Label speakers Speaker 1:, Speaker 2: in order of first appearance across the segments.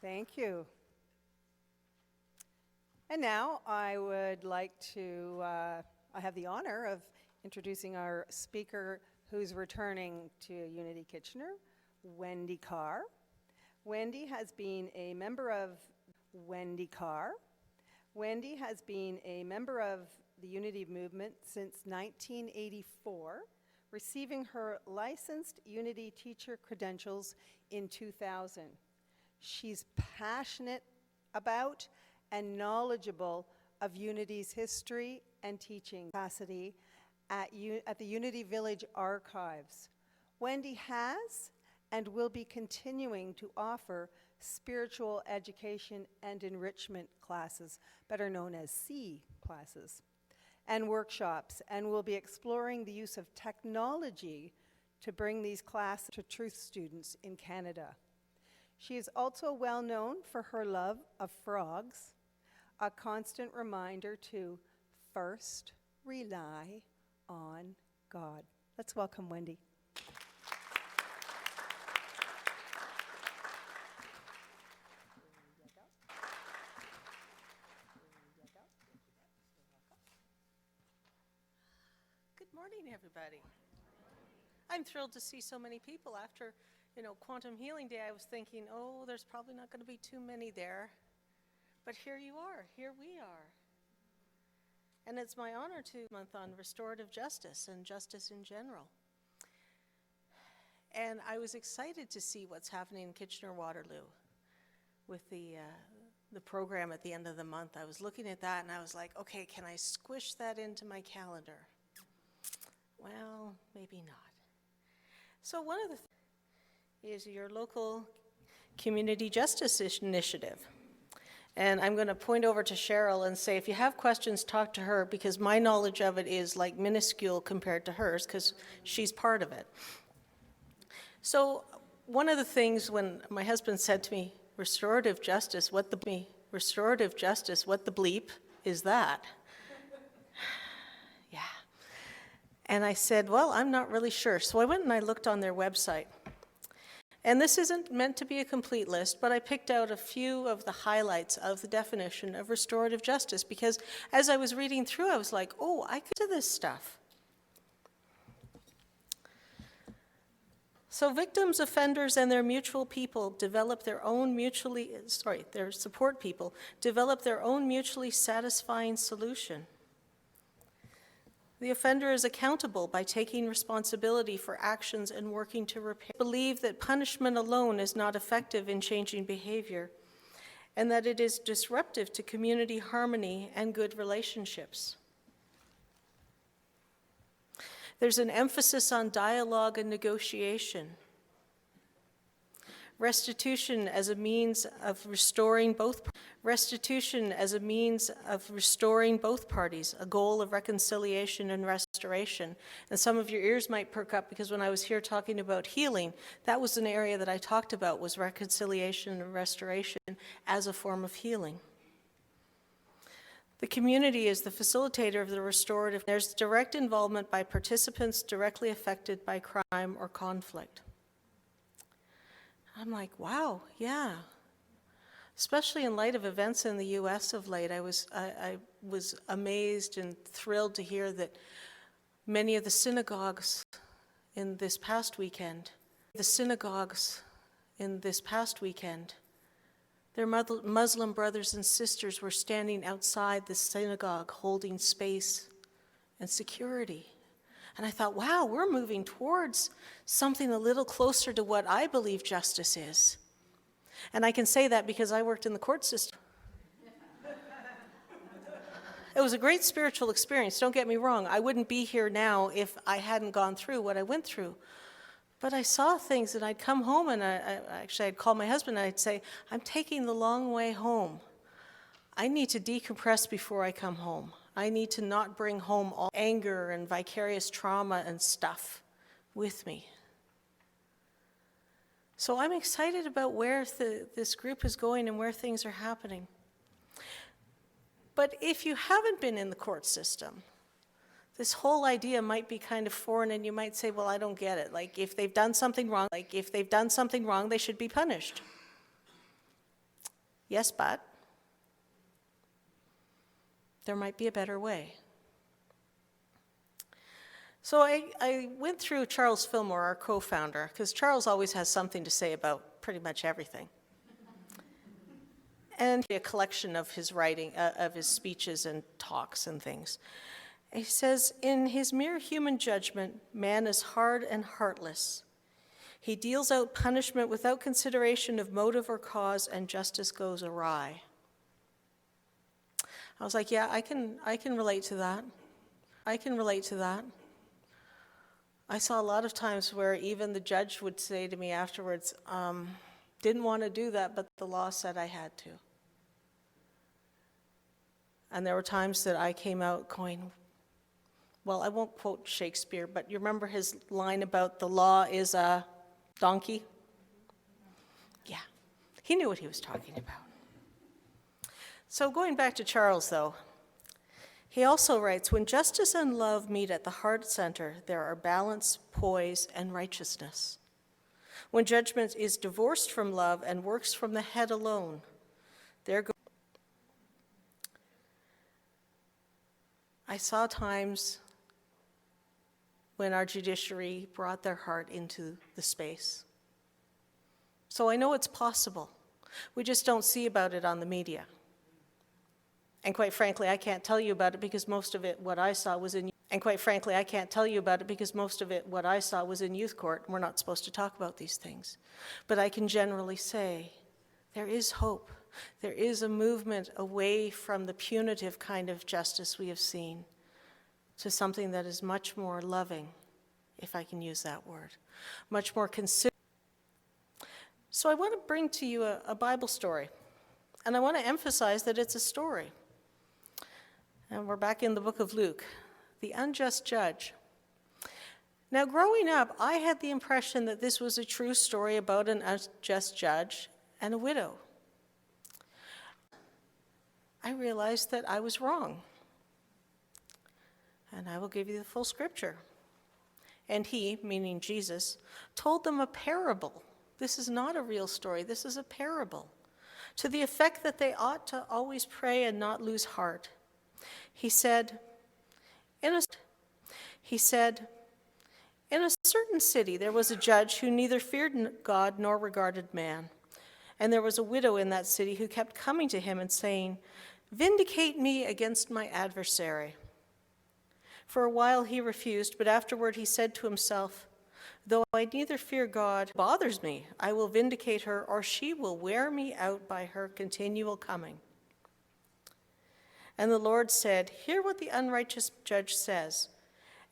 Speaker 1: Thank you. And now I would like to, I have the honor of introducing our speaker who's returning to Unity Kitchener, Wendy Carr. Wendy has been a member of the Unity movement since 1984, receiving her licensed Unity teacher credentials in 2000. She's passionate about and knowledgeable of Unity's history and teaching capacity at the Unity Village Archives. Wendy has and will be continuing to offer spiritual education and enrichment classes, better known as C classes, and workshops, and will be exploring the use of technology to bring these classes to Truth students in Canada. She is also well known for her love of frogs, a constant reminder to first rely on God. Let's welcome Wendy.
Speaker 2: Good morning, everybody. I'm thrilled to see so many people. After, Quantum Healing Day, I was thinking, oh, there's probably not going to be too many there. But here you are. Here we are. And it's my honor to month on restorative justice and justice in general. And I was excited to see what's happening in Kitchener-Waterloo with the program at the end of the month. I was looking at that and I was like, okay, can I squish that into my calendar? Well, maybe not. So one of the things is your local community justice initiative. And I'm going to point over to Cheryl and say, if you have questions, talk to her, because my knowledge of it is like minuscule compared to hers, because she's part of it. So one of the things when my husband said to me, restorative justice, what the bleep is that? Yeah. And I said, well, I'm not really sure. So I went and I looked on their website. And this isn't meant to be a complete list, but I picked out a few of the highlights of the definition of restorative justice, because as I was reading through, I was like, oh, I could do this stuff. So victims, offenders, and their support people develop their own mutually satisfying solution. The offender is accountable by taking responsibility for actions and working to repair. Believe that punishment alone is not effective in changing behavior, and that it is disruptive to community harmony and good relationships. There's an emphasis on dialogue and negotiation. Restitution as a means of restoring both parties, a goal of reconciliation and restoration. And some of your ears might perk up, because when I was here talking about healing, that was an area that I talked about, was reconciliation and restoration as a form of healing. The community is the facilitator of the restorative. There's direct involvement by participants directly affected by crime or conflict. I'm like, wow, yeah. Especially in light of events in the U.S. of late, I was amazed and thrilled to hear that many of the synagogues in this past weekend, their Muslim brothers and sisters were standing outside the synagogue holding space and security. And I thought, wow, we're moving towards something a little closer to what I believe justice is. And I can say that because I worked in the court system. It was a great spiritual experience, don't get me wrong. I wouldn't be here now if I hadn't gone through what I went through. But I saw things, and I'd come home, and I'd call my husband, and I'd say, I'm taking the long way home. I need to decompress before I come home. I need to not bring home all anger and vicarious trauma and stuff with me. So I'm excited about where this group is going and where things are happening. But if you haven't been in the court system, this whole idea might be kind of foreign, and you might say, well, I don't get it. Like, if they've done something wrong, they should be punished. Yes, but there might be a better way. So I went through Charles Fillmore, our co-founder, because Charles always has something to say about pretty much everything. And a collection of his writing, of his speeches and talks and things. He says, in his mere human judgment, man is hard and heartless. He deals out punishment without consideration of motive or cause, and justice goes awry. I was like, yeah, I can relate to that. I can relate to that. I saw a lot of times where even the judge would say to me afterwards, didn't want to do that, but the law said I had to. And there were times that I came out going, well, I won't quote Shakespeare, but you remember his line about the law is a donkey? Yeah, he knew what he was talking about. So going back to Charles, though, he also writes, when justice and love meet at the heart center, there are balance, poise, and righteousness. When judgment is divorced from love and works from the head alone, there goes. I saw times when our judiciary brought their heart into the space. So I know it's possible. We just don't see about it on the media. And quite frankly, I can't tell you about it because most of it, what I saw was in youth court, and we're not supposed to talk about these things. But I can generally say, there is hope. There is a movement away from the punitive kind of justice we have seen to something that is much more loving, if I can use that word, much more considerate. So I want to bring to you a Bible story, and I want to emphasize that it's a story. And we're back in the book of Luke, the unjust judge. Now, growing up, I had the impression that this was a true story about an unjust judge and a widow. I realized that I was wrong. And I will give you the full scripture. And he, meaning Jesus, told them a parable. This is not a real story, this is a parable, to the effect that they ought to always pray and not lose heart. He said, in a certain city there was a judge who neither feared God nor regarded man. And there was a widow in that city who kept coming to him and saying, "Vindicate me against my adversary." For a while he refused, but afterward he said to himself, "Though I neither fear God nor bothers me, I will vindicate her, or she will wear me out by her continual coming." And the Lord said, "Hear what the unrighteous judge says.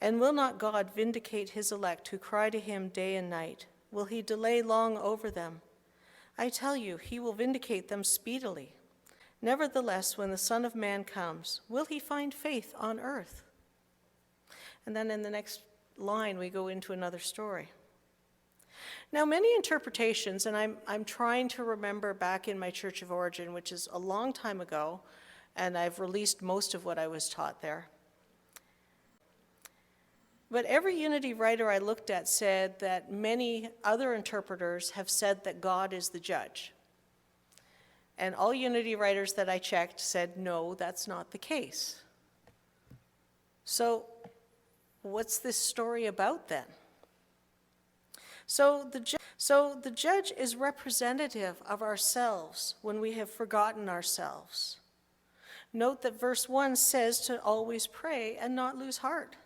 Speaker 2: And will not God vindicate his elect who cry to him day and night? Will he delay long over them? I tell you, he will vindicate them speedily. Nevertheless, when the Son of Man comes, will he find faith on earth?" And then in the next line, we go into another story. Now, many interpretations, and I'm trying to remember back in my church of origin, which is a long time ago, and I've released most of what I was taught there. But every unity writer I looked at said that many other interpreters have said that God is the judge. And all unity writers that I checked said, no, that's not the case. So what's this story about then? So the judge is representative of ourselves when we have forgotten ourselves. Note that verse 1 says to always pray and not lose heart.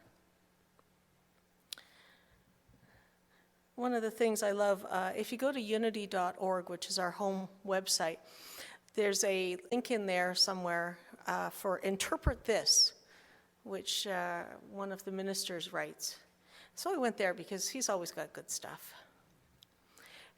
Speaker 2: One of the things I love, if you go to unity.org, which is our home website, there's a link in there somewhere for Interpret This, which one of the ministers writes. So I went there because he's always got good stuff.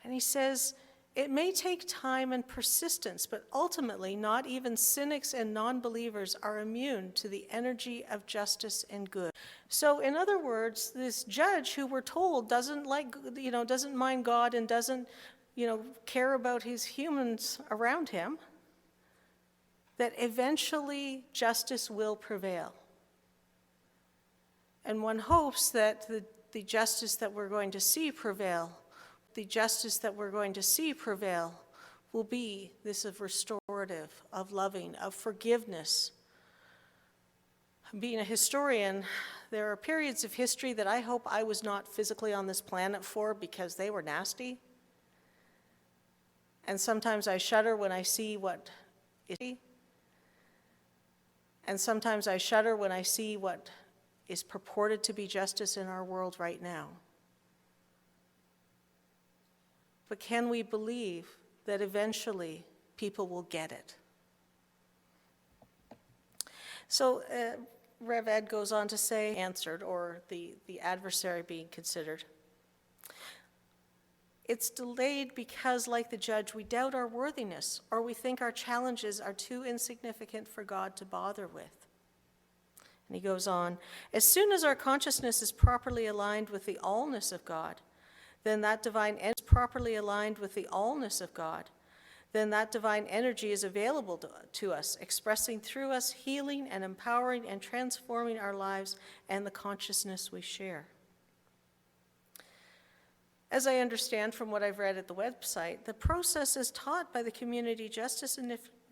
Speaker 2: And he says, "It may take time and persistence, but ultimately not even cynics and non-believers are immune to the energy of justice and good." So in other words, this judge who we're told doesn't mind God and doesn't, care about his humans around him, that eventually justice will prevail. And one hopes that the justice that we're going to see prevail, will be this of restorative, of loving, of forgiveness. Being a historian, there are periods of history that I hope I was not physically on this planet for because they were nasty. And sometimes I shudder when I see what is. And sometimes I shudder when I see what is purported to be justice in our world right now. But can we believe that eventually people will get it? So Rev Ed goes on to say, answered, or the adversary being considered. It's delayed because, like the judge, we doubt our worthiness, or we think our challenges are too insignificant for God to bother with. And he goes on, as soon as our consciousness is properly aligned with the allness of God, then that divine energy is properly aligned with the allness of God, then that divine energy is available to us, expressing through us, healing and empowering and transforming our lives and the consciousness we share. As I understand from what I've read at the website, the process is taught by the Community Justice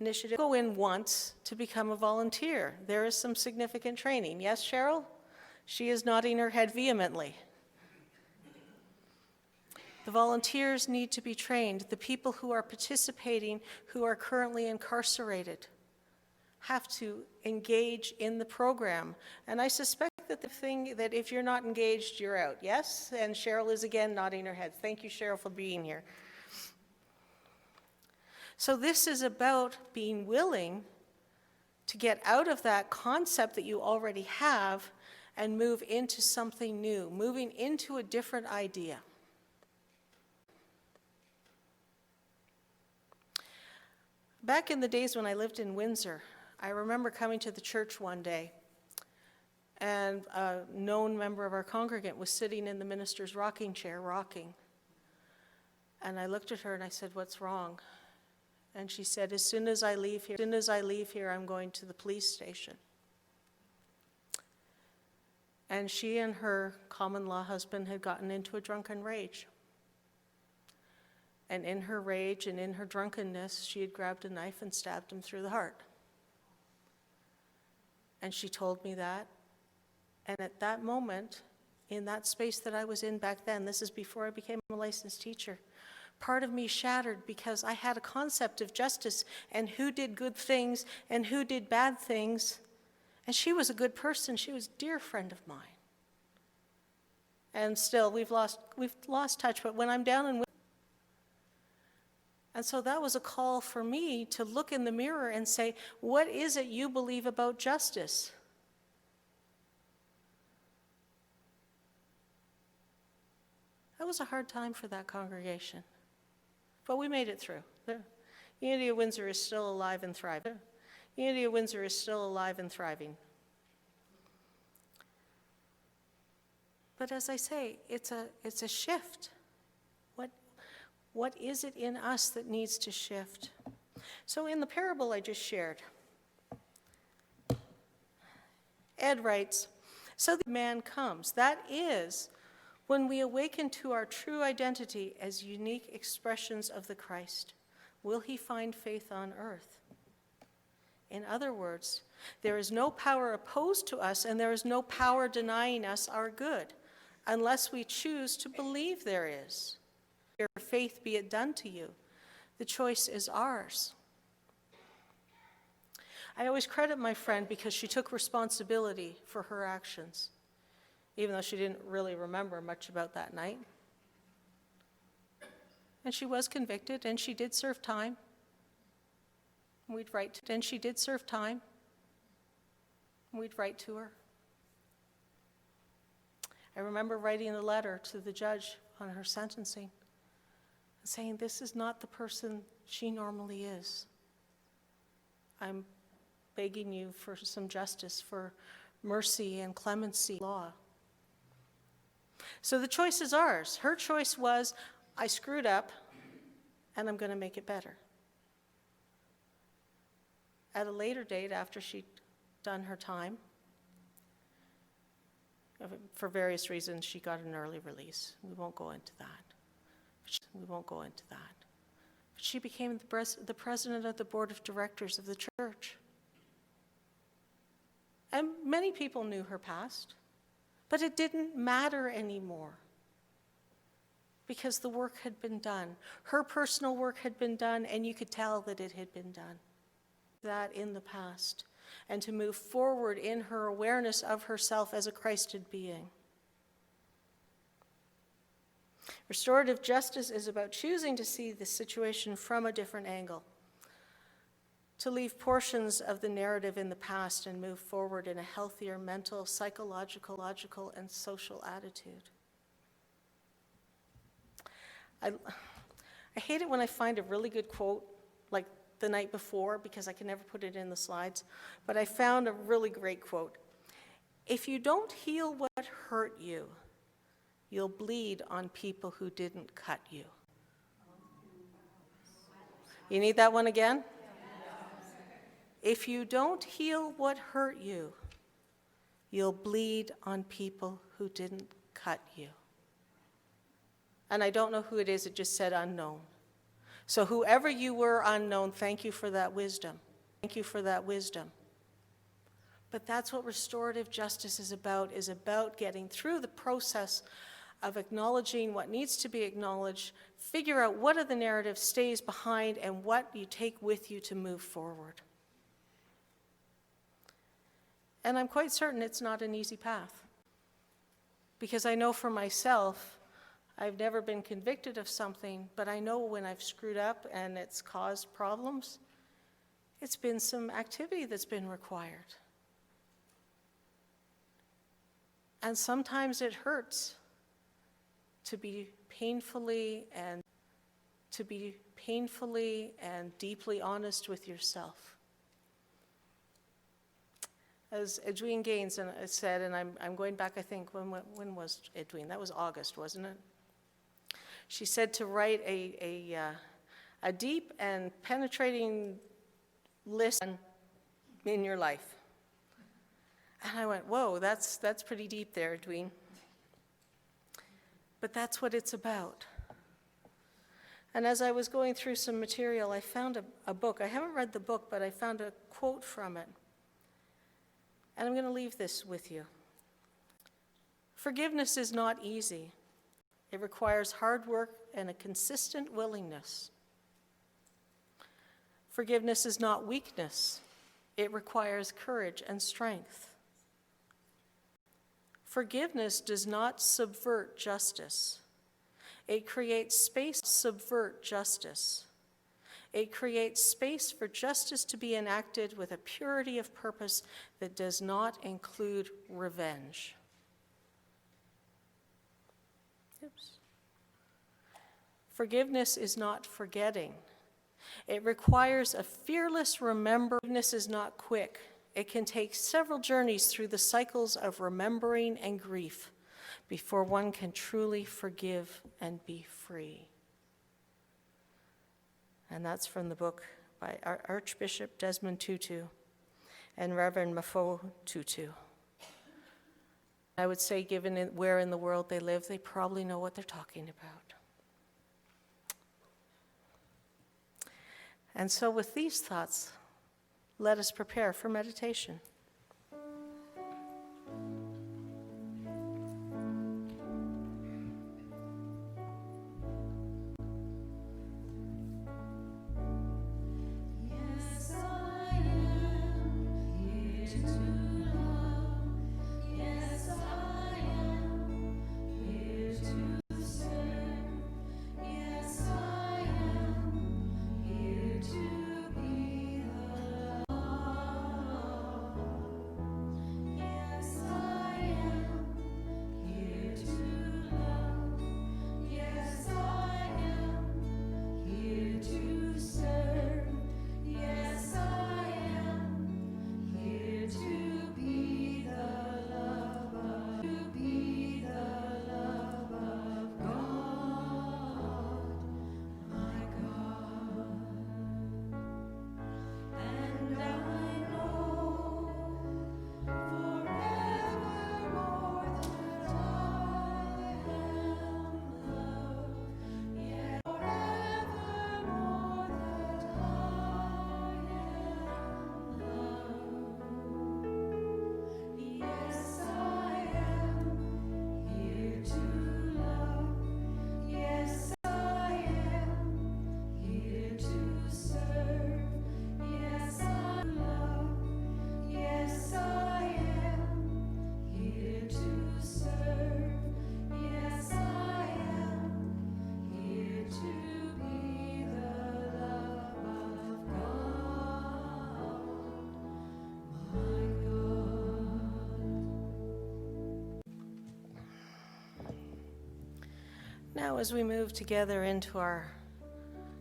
Speaker 2: Initiative. Go in once to become a volunteer. There is some significant training. Yes, Cheryl? She is nodding her head vehemently. The volunteers need to be trained. The people who are participating, who are currently incarcerated, have to engage in the program. And I suspect that the thing that if you're not engaged, you're out. Yes? And Cheryl is again nodding her head. Thank you, Cheryl, for being here. So this is about being willing to get out of that concept that you already have and move into something new, moving into a different idea. Back in the days when I lived in Windsor, I remember coming to the church one day, and a known member of our congregant was sitting in the minister's rocking chair, rocking. And I looked at her and I said, "What's wrong?" And she said, as soon as I leave here, I'm going to the police station. And she and her common-law husband had gotten into a drunken rage. And in her rage and in her drunkenness, she had grabbed a knife and stabbed him through the heart. And she told me that. And at that moment, in that space that I was in back then, this is before I became a licensed teacher, part of me shattered because I had a concept of justice and who did good things and who did bad things. And she was a good person. She was a dear friend of mine. And still, we've lost touch, but when I'm down in and so that was a call for me to look in the mirror and say, what is it you believe about justice? That was a hard time for that congregation. But we made it through. The Unity of Windsor is still alive and thriving. Unity of Windsor is still alive and thriving. But as I say, it's a shift. What is it in us that needs to shift? So in the parable I just shared, Ed writes, so the man comes. That is when we awaken to our true identity as unique expressions of the Christ. Will he find faith on earth? In other words, there is no power opposed to us and there is no power denying us our good unless we choose to believe there is. Your faith be it done to you. The choice is ours. I always credit my friend because she took responsibility for her actions, even though she didn't really remember much about that night. And she was convicted, and she did serve time. We'd write to her, and she did serve time. We'd write to her. I remember writing a letter to the judge on her sentencing, saying, this is not the person she normally is. I'm begging you for some justice, for mercy and clemency law. So the choice is ours. Her choice was, I screwed up, and I'm going to make it better. At a later date, after she'd done her time, for various reasons, she got an early release. We won't go into that. But she became the president of the board of directors of the church. And many people knew her past, but it didn't matter anymore because the work had been done. Her personal work had been done, and you could tell that it had been done. That in the past, and to move forward in her awareness of herself as a Christed being. Restorative justice is about choosing to see the situation from a different angle, to leave portions of the narrative in the past and move forward in a healthier mental, psychological, logical, and social attitude. I hate it when I find a really good quote, like the night before, because I can never put it in the slides, but I found a really great quote. If you don't heal what hurt you, you'll bleed on people who didn't cut you. You need that one again? If you don't heal what hurt you, you'll bleed on people who didn't cut you. And I don't know who it is, it just said unknown. So whoever you were unknown, thank you for that wisdom. Thank you for that wisdom. But that's what restorative justice is about getting through the process of acknowledging what needs to be acknowledged, figure out what of the narrative stays behind and what you take with you to move forward. And I'm quite certain it's not an easy path, because I know for myself, I've never been convicted of something, but I know when I've screwed up and it's caused problems, it's been some activity that's been required. And sometimes it hurts to be painfully and deeply honest with yourself. As Edwene Gaines said, and I'm going back, I think, when was Edwene? That was August, wasn't it? She said to write a deep and penetrating list in your life. And I went, whoa, that's pretty deep there, Edwene. But that's what it's about. And as I was going through some material, I found a book. I haven't read the book, but I found a quote from it. And I'm going to leave this with you. Forgiveness is not easy. It requires hard work and a consistent willingness. Forgiveness is not weakness. It requires courage and strength. Forgiveness does not subvert justice. It creates space to subvert justice. It creates space for justice to be enacted with a purity of purpose that does not include revenge. Oops. Forgiveness is not forgetting. It requires a fearless remembrance. Forgiveness is not quick. It can take several journeys through the cycles of remembering and grief before one can truly forgive and be free. And that's from the book by Archbishop Desmond Tutu and Reverend Mafo Tutu. I would say, given where in the world they live, they probably know what they're talking about. And so with these thoughts, let us prepare for meditation. Now, as we move together into our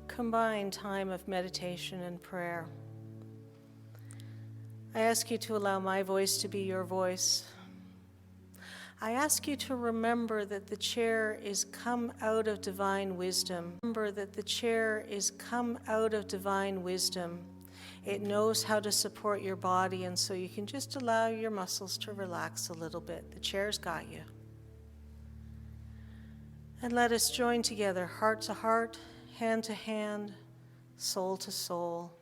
Speaker 2: combined time of meditation and prayer, I ask you to allow my voice to be your voice. I ask you to remember that the chair is come out of divine wisdom. Remember that the chair is come out of divine wisdom. It knows how to support your body, and so you can just allow your muscles to relax a little bit. The chair's got you. And let us join together, heart to heart, hand to hand, soul to soul,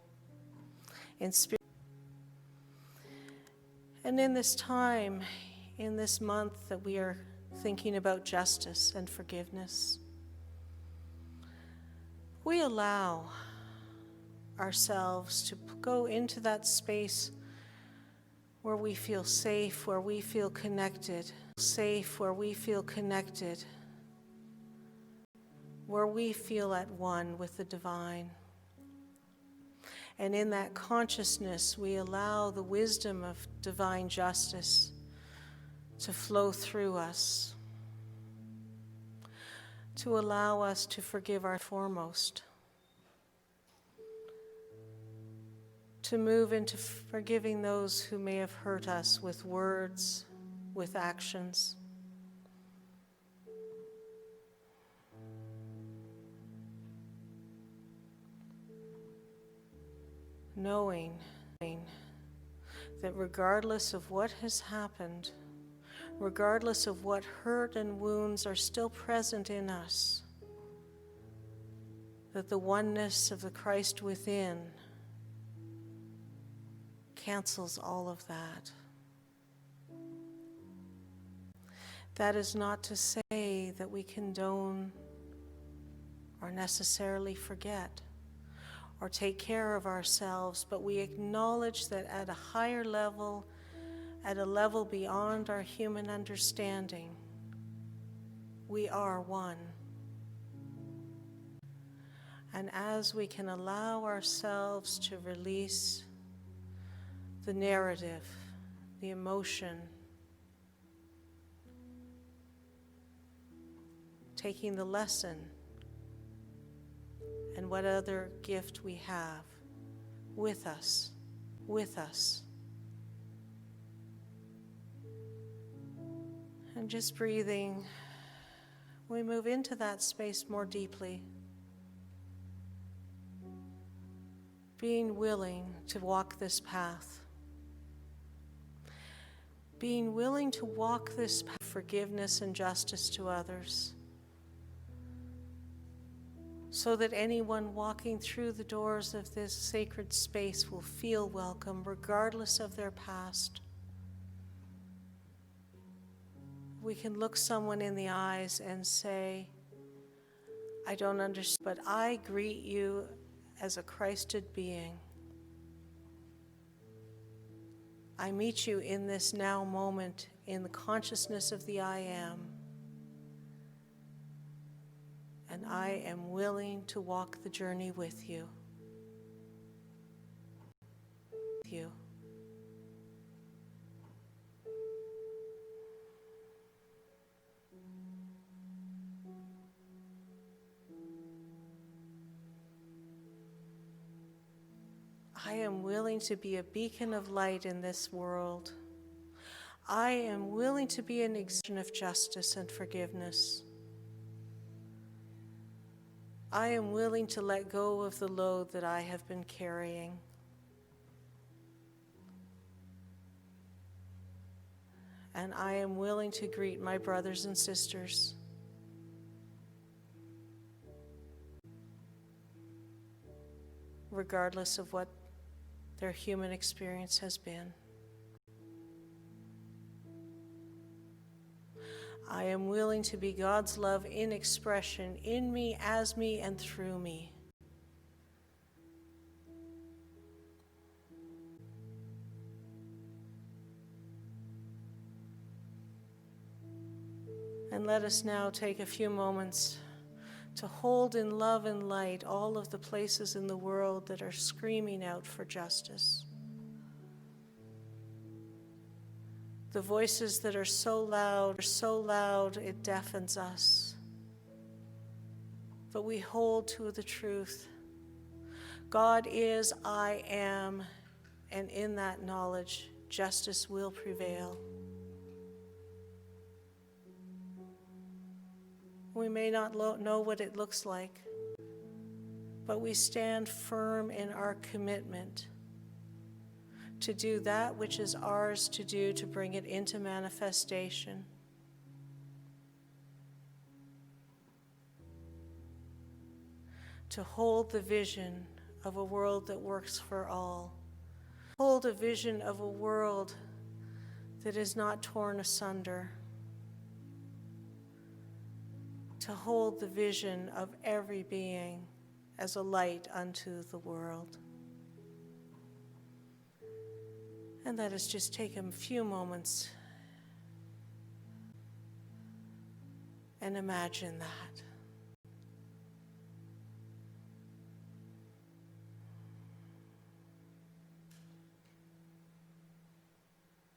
Speaker 2: in spirit. And in this time, in this month that we are thinking about justice and forgiveness, we allow ourselves to go into that space where we feel safe, where we feel connected, where we feel connected, where we feel at one with the divine. And in that consciousness, we allow the wisdom of divine justice to flow through us, to allow us to forgive our foremost, to move into forgiving those who may have hurt us with words, with actions. Knowing that regardless of what has happened, regardless of what hurt and wounds are still present in us, that the oneness of the Christ within cancels all of that. That is not to say that we condone or necessarily forget or take care of ourselves, but we acknowledge that at a higher level, at a level beyond our human understanding, we are one. And as we can allow ourselves to release the narrative, the emotion, taking the lesson, and what other gift we have with us, And just breathing, we move into that space more deeply, being willing to walk this path, being willing to walk this path of forgiveness and justice to others, so that anyone walking through the doors of this sacred space will feel welcome regardless of their past. We can look someone in the eyes and say, I don't understand, but I greet you as a Christed being. I meet you in this now moment in the consciousness of the I am. And I am willing to walk the journey with you. I am willing to be a beacon of light in this world. I am willing to be an expression of justice and forgiveness. I am willing to let go of the load that I have been carrying. And I am willing to greet my brothers and sisters regardless of what their human experience has been. I am willing to be God's love in expression, in me, as me, and through me. And let us now take a few moments to hold in love and light all of the places in the world that are screaming out for justice. The voices that are so loud it deafens us. but we hold to the truth. God is, I am, and in that knowledge, justice will prevail. We may not know what it looks like, but we stand firm in our commitment to do that which is ours to do, to bring it into manifestation. To hold the vision of a world that works for all. Hold a vision of a world that is not torn asunder. To hold the vision of every being as a light unto the world. And let us just take a few moments and imagine that.